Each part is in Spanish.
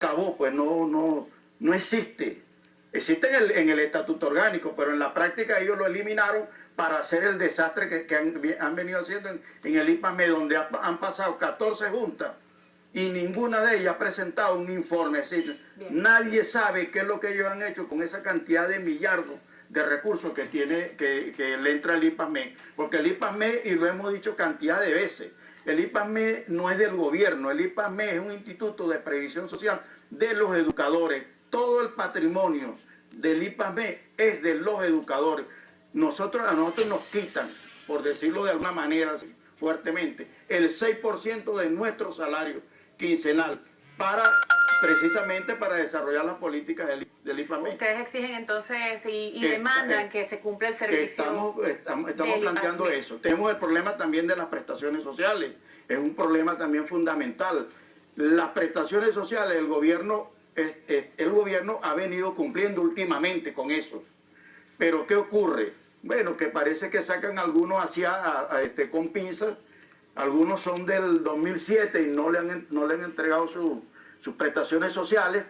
tabú, pues no existe. Existe en el estatuto orgánico, pero en la práctica ellos lo eliminaron para hacer el desastre que han venido haciendo en el IPAME, donde han pasado 14 juntas y ninguna de ellas ha presentado un informe. Es decir, nadie sabe qué es lo que ellos han hecho con esa cantidad de millardos de recursos que le entra al IPAME, porque el IPAME, y lo hemos dicho cantidad de veces, el IPAME no es del gobierno, el IPAME es un instituto de previsión social de los educadores. Todo el patrimonio del IPAME es de los educadores. A nosotros nos quitan, por decirlo de alguna manera fuertemente, el 6% de nuestro salario quincenal precisamente para desarrollar las políticas del IPAME. Ustedes exigen entonces y demandan que se cumpla el servicio. Estamos planteando eso. Tenemos el problema también de las prestaciones sociales. Es un problema también fundamental. Las prestaciones sociales, el gobierno ha venido cumpliendo últimamente con eso. Pero ¿qué ocurre? Bueno, que parece que sacan algunos con pinzas. Algunos son del 2007 y no le han entregado sus prestaciones sociales.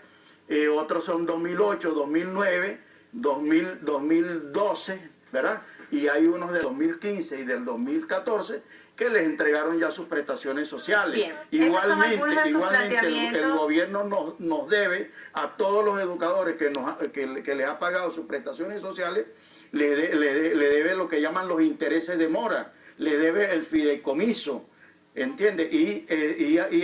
Otros son 2008, 2009, 2012, ¿verdad? Y hay unos de 2015 y del 2014 que les entregaron ya sus prestaciones sociales. Bien. Igualmente el gobierno nos debe a todos los educadores que les ha pagado sus prestaciones sociales, le debe lo que llaman los intereses de mora, le debe el fideicomiso, ¿entiende? Y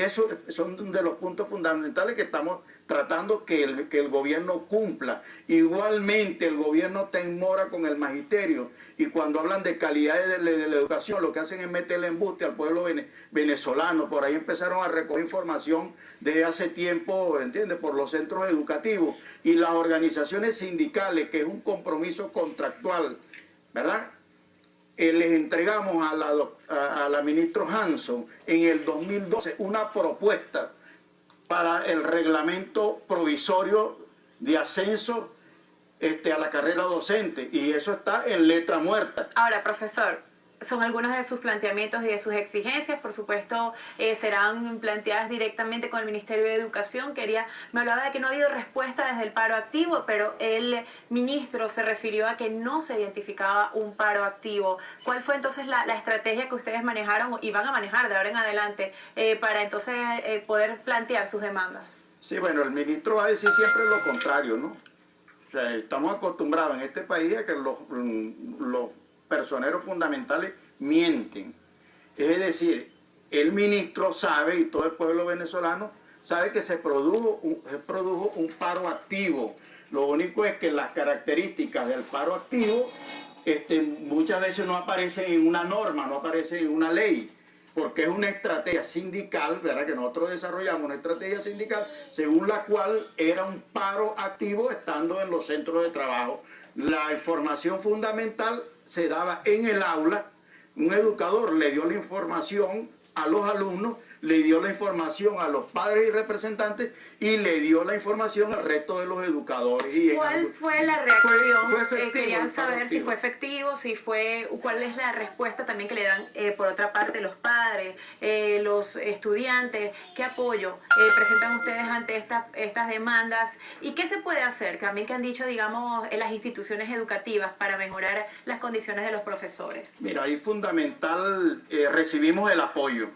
eso son de los puntos fundamentales que estamos tratando que el gobierno cumpla. Igualmente el gobierno está en mora con el magisterio, y cuando hablan de calidad de la educación, lo que hacen es meterle embuste al pueblo venezolano. Por ahí empezaron a recoger información de hace tiempo, ¿entiende?, por los centros educativos y las organizaciones sindicales, que es un compromiso contractual, ¿verdad? Les entregamos a la ministra Hanson en el 2012 una propuesta para el reglamento provisorio de ascenso a la carrera docente, y eso está en letra muerta. Ahora, profesor, son algunos de sus planteamientos y de sus exigencias, por supuesto, serán planteadas directamente con el Ministerio de Educación. Me hablaba de que no ha habido respuesta desde el paro activo, pero el ministro se refirió a que no se identificaba un paro activo. ¿Cuál fue entonces la estrategia que ustedes manejaron y van a manejar de ahora en adelante para entonces poder plantear sus demandas? Sí, bueno, el ministro va a decir siempre lo contrario, ¿no? O sea, estamos acostumbrados en este país a que los personeros fundamentales mienten. Es decir, el ministro sabe, y todo el pueblo venezolano sabe, que se produjo un paro activo. Lo único es que las características del paro activo muchas veces no aparecen en una norma, no aparecen en una ley, porque es una estrategia sindical, ¿verdad? Que nosotros desarrollamos una estrategia sindical según la cual era un paro activo estando en los centros de trabajo. La información fundamental se daba en el aula. Un educador le dio la información a los alumnos, le dio la información a los padres y representantes, y le dio la información al resto de los educadores. Y ¿cuál fue la reacción? Fue efectivo, querían saber si fue efectivo, cuál es la respuesta también que le dan, por otra parte, los padres, los estudiantes. ¿Qué apoyo presentan ustedes ante estas demandas? ¿Y qué se puede hacer? También que han dicho, digamos, en las instituciones educativas para mejorar las condiciones de los profesores. Mira, ahí fundamental, recibimos el apoyo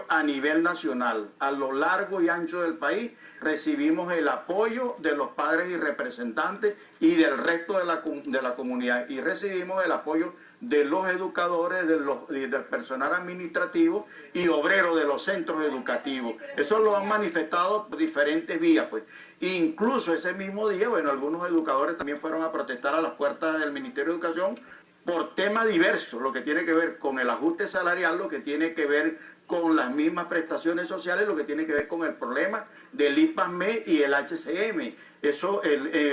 a nivel nacional, a lo largo y ancho del país. Recibimos el apoyo de los padres y representantes y del resto de la comunidad, y recibimos el apoyo de los educadores, del personal administrativo y obrero de los centros educativos. Eso lo han manifestado por diferentes vías, pues. Incluso ese mismo día, bueno, algunos educadores también fueron a protestar a las puertas del Ministerio de Educación por temas diversos, lo que tiene que ver con el ajuste salarial, lo que tiene que ver con las mismas prestaciones sociales, lo que tiene que ver con el problema del IPAME y el HCM. Eso,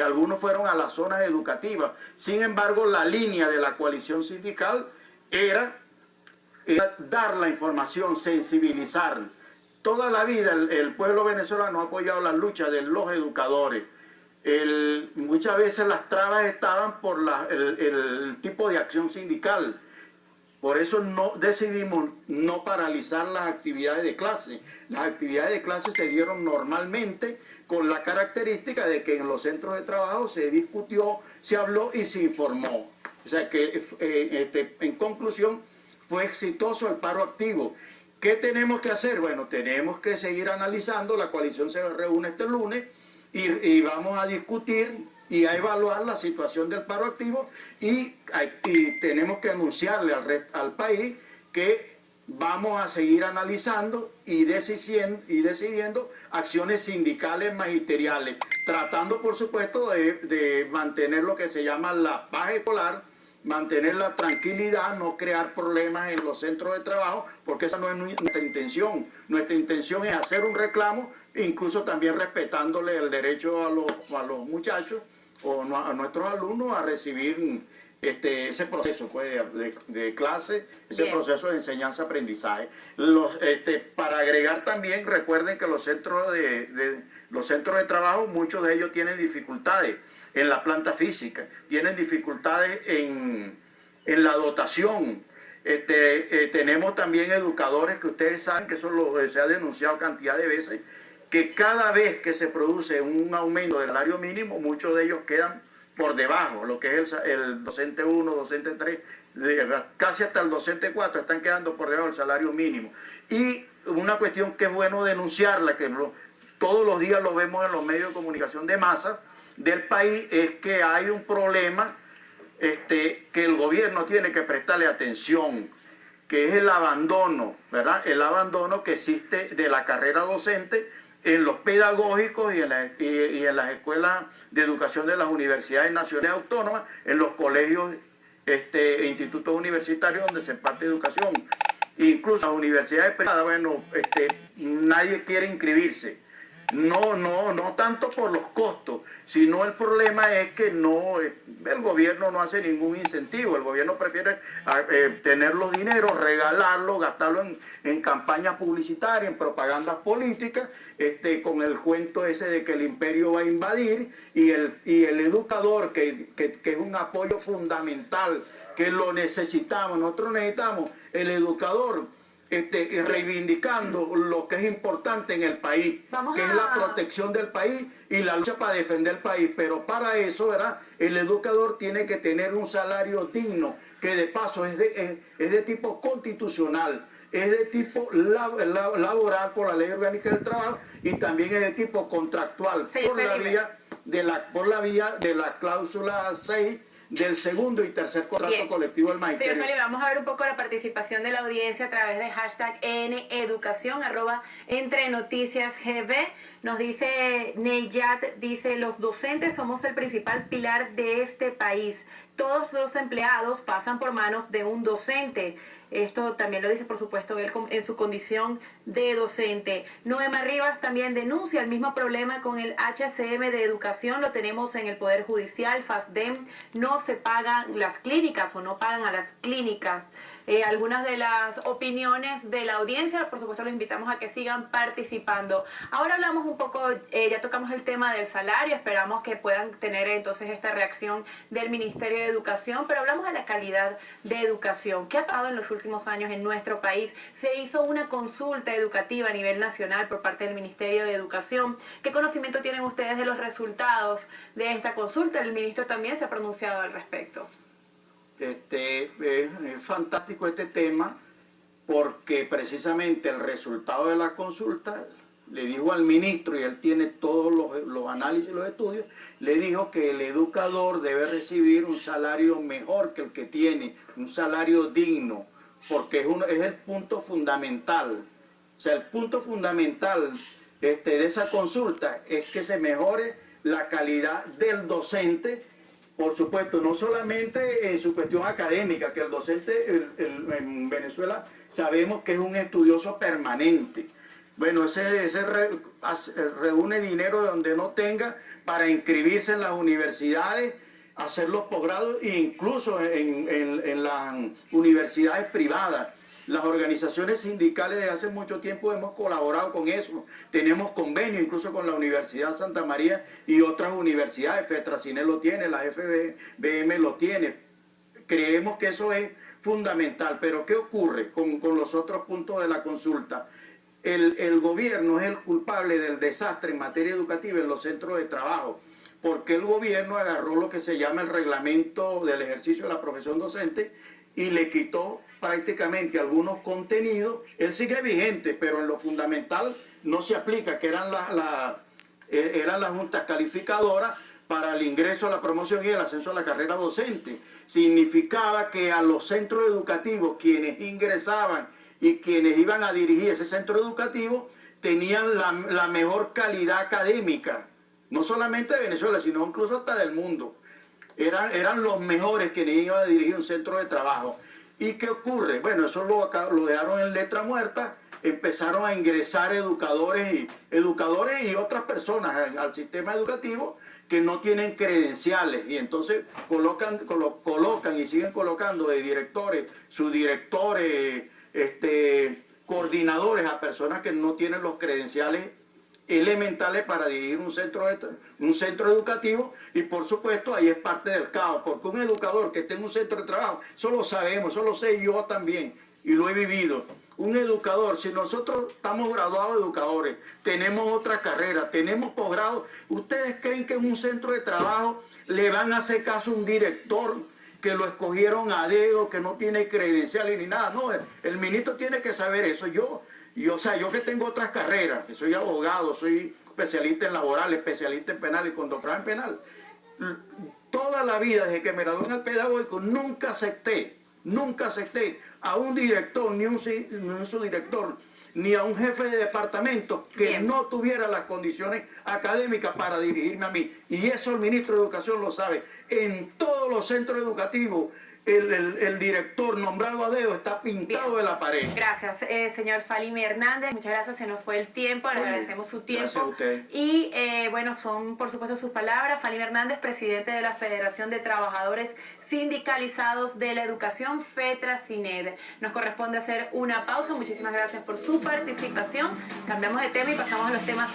algunos fueron a las zonas educativas. Sin embargo, la línea de la coalición sindical era dar la información, sensibilizar. Toda la vida el pueblo venezolano ha apoyado la lucha de los educadores. Muchas veces las trabas estaban por el tipo de acción sindical. Por eso no decidimos no paralizar las actividades de clase. Las actividades de clase se dieron normalmente con la característica de que en los centros de trabajo se discutió, se habló y se informó. O sea que en conclusión fue exitoso el paro activo. ¿Qué tenemos que hacer? Bueno, tenemos que seguir analizando. La coalición se reúne este lunes y vamos a discutir y a evaluar la situación del paro activo y tenemos que anunciarle al país que vamos a seguir analizando y decidiendo acciones sindicales magisteriales, tratando por supuesto de mantener lo que se llama la paz escolar, mantener la tranquilidad, no crear problemas en los centros de trabajo, porque esa no es nuestra intención. Nuestra intención es hacer un reclamo, incluso también respetándole el derecho a los muchachos o a nuestros alumnos a recibir ese proceso pues, de clase, ese proceso de enseñanza-aprendizaje. Para agregar también, recuerden que los centros de trabajo, muchos de ellos tienen dificultades en la planta física, tienen dificultades en la dotación. Tenemos también educadores que ustedes saben que eso se ha denunciado cantidad de veces, que cada vez que se produce un aumento del salario mínimo, muchos de ellos quedan por debajo, lo que es el docente 1, docente 3, casi hasta el docente 4 están quedando por debajo del salario mínimo. Y una cuestión que es bueno denunciarla, que todos los días lo vemos en los medios de comunicación de masa del país, es que hay un problema que el gobierno tiene que prestarle atención, que es el abandono, ¿verdad? El abandono que existe de la carrera docente en los pedagógicos y en las escuelas de educación de las universidades nacionales autónomas, en los colegios e institutos universitarios donde se imparte educación. Incluso las universidades privadas, bueno, nadie quiere inscribirse. No tanto por los costos, sino el problema es que el gobierno no hace ningún incentivo. El gobierno prefiere tener los dineros, regalarlos, gastarlos en campañas publicitarias, en propagandas políticas, con el cuento ese de que el imperio va a invadir y el educador, que es un apoyo fundamental, que lo necesitamos. Nosotros necesitamos el educador reivindicando lo que es importante en el país, que es la protección del país y la lucha para defender el país. Pero para eso, ¿verdad?, el educador tiene que tener un salario digno, que de paso es de tipo constitucional, es de tipo laboral por la Ley Orgánica del Trabajo y también es de tipo contractual, sí, por la vía de la cláusula 6 del segundo y tercer contrato colectivo del magisterio. Sí, Felipe, vamos a ver un poco la participación de la audiencia a través de hashtag #ENEducación, @EntreNoticiasGB. Nos dice Neyat, dice, los docentes somos el principal pilar de este país. Todos los empleados pasan por manos de un docente. Esto también lo dice, por supuesto, él en su condición de docente. Noema Rivas también denuncia el mismo problema con el HCM de educación. Lo tenemos en el Poder Judicial, FASDEM. No se pagan las clínicas o no pagan a las clínicas. Algunas de las opiniones de la audiencia, por supuesto los invitamos a que sigan participando. Ahora hablamos un poco, ya tocamos el tema del salario, esperamos que puedan tener entonces esta reacción del Ministerio de Educación, pero hablamos de la calidad de educación. ¿Qué ha pasado en los últimos años en nuestro país? Se hizo una consulta educativa a nivel nacional por parte del Ministerio de Educación. ¿Qué conocimiento tienen ustedes de los resultados de esta consulta? El ministro también se ha pronunciado al respecto. Es fantástico este tema porque precisamente el resultado de la consulta le dijo al ministro, y él tiene todos los análisis y los estudios, le dijo que el educador debe recibir un salario mejor que el que tiene, un salario digno, porque es el punto fundamental. O sea, el punto fundamental de esa consulta es que se mejore la calidad del docente. Por supuesto, no solamente en su cuestión académica, que el docente en Venezuela sabemos que es un estudioso permanente. Bueno, ese reúne dinero de donde no tenga para inscribirse en las universidades, hacer los posgrados e incluso en las universidades privadas. Las organizaciones sindicales desde hace mucho tiempo hemos colaborado con eso. Tenemos convenio incluso con la Universidad Santa María y otras universidades. FETRACINE lo tiene, la FBM lo tiene. Creemos que eso es fundamental. Pero ¿qué ocurre con los otros puntos de la consulta? El gobierno es el culpable del desastre en materia educativa en los centros de trabajo, porque el gobierno agarró lo que se llama el reglamento del ejercicio de la profesión docente y le quitó prácticamente algunos contenidos. Él sigue vigente, pero en lo fundamental no se aplica, que eran las juntas calificadoras para el ingreso a la promoción y el ascenso a la carrera docente. Significaba que a los centros educativos, quienes ingresaban y quienes iban a dirigir ese centro educativo, tenían la mejor calidad académica, no solamente de Venezuela, sino incluso hasta del mundo. Eran los mejores quienes iban a dirigir un centro de trabajo. ¿Y qué ocurre? Bueno, eso lo dejaron en letra muerta, empezaron a ingresar educadores y otras personas al sistema educativo que no tienen credenciales, y entonces colocan y siguen colocando de directores, subdirectores, coordinadores a personas que no tienen los credenciales elementales para dirigir un centro educativo. Y por supuesto ahí es parte del caos, porque un educador que esté en un centro de trabajo, eso lo sabemos, eso lo sé yo también y lo he vivido. Un educador, si nosotros estamos graduados educadores, tenemos otra carrera, tenemos posgrado, ¿ustedes creen que en un centro de trabajo le van a hacer caso a un director que lo escogieron a dedo, que no tiene credenciales ni nada? No, el ministro tiene que saber eso. Yo que tengo otras carreras, que soy abogado, soy especialista en laboral, especialista en penal y con doctorado en penal, toda la vida desde que me gradué en el pedagógico nunca acepté a un director, ni un subdirector, ni a un jefe de departamento que no tuviera las condiciones académicas para dirigirme a mí. Y eso el ministro de Educación lo sabe. En todos los centros educativos, el director nombrado a dedo está pintado de la pared. Gracias, señor Falimi Hernández. Muchas gracias, se nos fue el tiempo, le agradecemos su tiempo. Gracias a usted. Y bueno, son por supuesto sus palabras. Falimi Hernández, presidente de la Federación de Trabajadores Sindicalizados de la Educación, FETRASINED. Nos corresponde hacer una pausa. Muchísimas gracias por su participación. Cambiamos de tema y pasamos a los temas